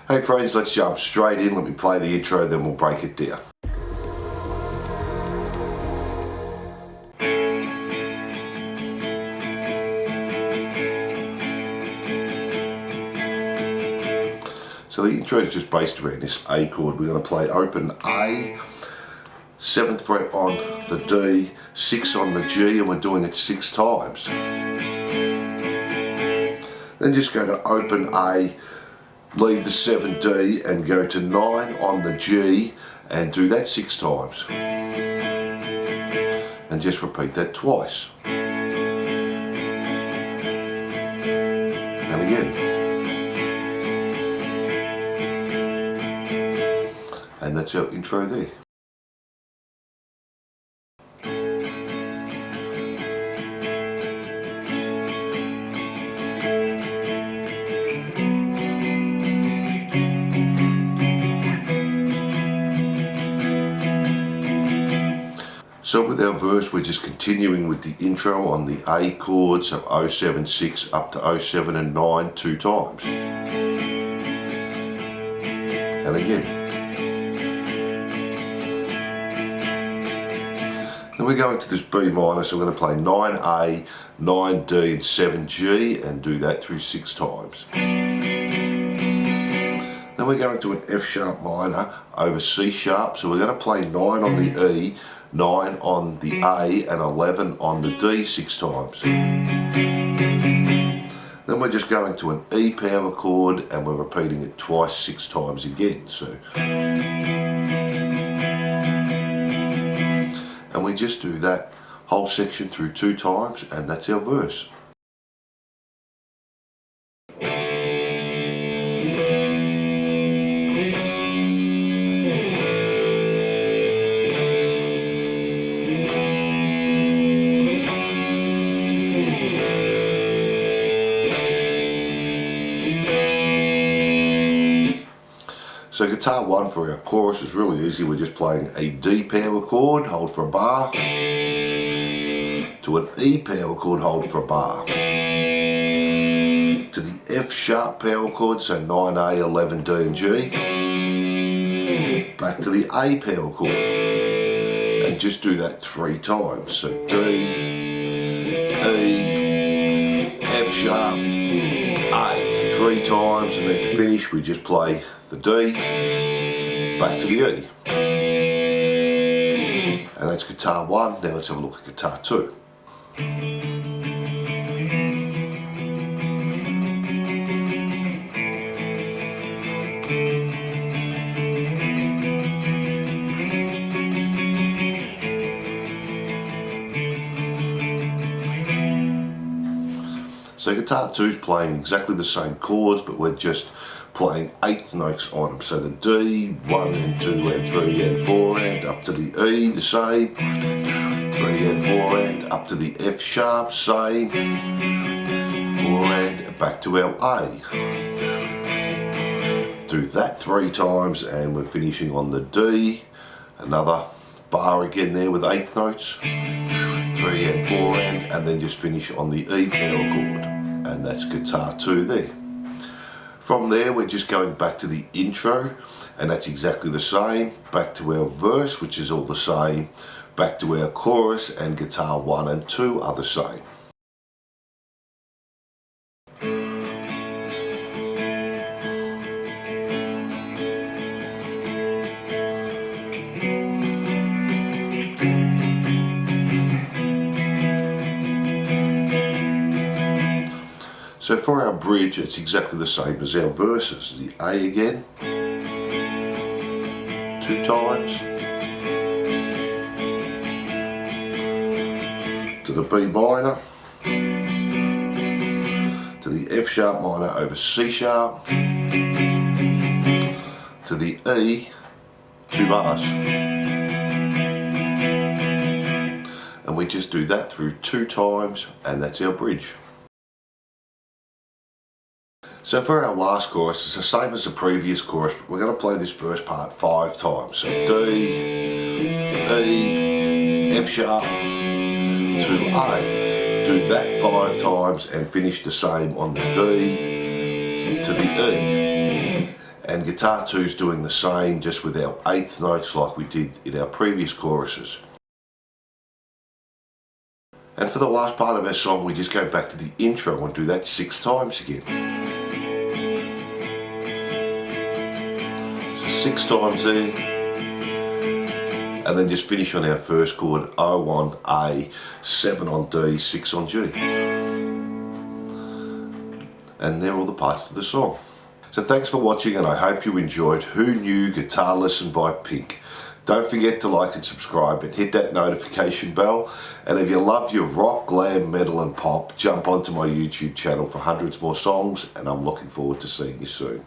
Hey friends, let's jump straight in. Let me play the intro, then we'll break it down. So the intro is just based around this A chord. We're going to play open A, 7th fret on the D, 6 on the G, and we're doing it 6 times. Then just go to open A, leave the 7D and go to 9 on the G and do that 6 times. And just repeat that twice. And again. And that's our intro there. So with our verse, we're just continuing with the intro on the A chord, so 07, 6 up to 07 and 9 2 times. And again. Then we're going to this B minor, so we're going to play 9A, 9D and 7G and do that through 6 times. Then we're going to an F sharp minor over C sharp, so we're going to play 9 on the E, 9 on the A and 11 on the D 6 times. Then we're just going to an E power chord and we're repeating it twice 6 times again. So, and we just do that whole section through 2 times, and that's our verse. So guitar 1 for our chorus is really easy. We're just playing a D power chord, hold for a bar, to an E power chord, hold for a bar, to the F sharp power chord, so 9A, 11, D and G, back to the A power chord, and just do that 3 times. So D, E, F sharp, A, 3 times, and then to finish we just play the D, back to the E. And that's guitar 1. Now let's have a look at guitar 2. So guitar 2 is playing exactly the same chords, but we're just playing 8th notes on them. So the D, 1 and 2 and 3 and 4 and up to the E, the same, 3 and 4 and up to the F sharp, same, 4 and back to our A. Do that 3 times and we're finishing on the D, another bar again there with 8th notes, 3 and 4 and then just finish on the E power chord, and that's guitar 2 there. From there we're just going back to the intro, and that's exactly the same, back to our verse which is all the same, back to our chorus, and guitar 1 and 2 are the same. So for our bridge, it's exactly the same as our verses. The A again, 2 times, to the B minor, to the F sharp minor over C sharp, to the E, 2 bars. And we just do that through 2 times, and that's our bridge. So for our last chorus, it's the same as the previous chorus, but we're going to play this first part 5 times. So D, E, F sharp, to A. Do that 5 times and finish the same on the D to the E. And guitar 2 is doing the same, just with our eighth notes like we did in our previous choruses. And for the last part of our song, we just go back to the intro and do that 6 times again. So 6 times there, and then just finish on our first chord, O on A, 7 on D, 6 on G. And they're all the parts of the song. So thanks for watching, and I hope you enjoyed Who Knew Guitar Lesson by Pink. Don't forget to like and subscribe and hit that notification bell. And if you love your rock, glam, metal and pop, jump onto my YouTube channel for hundreds more songs, and I'm looking forward to seeing you soon.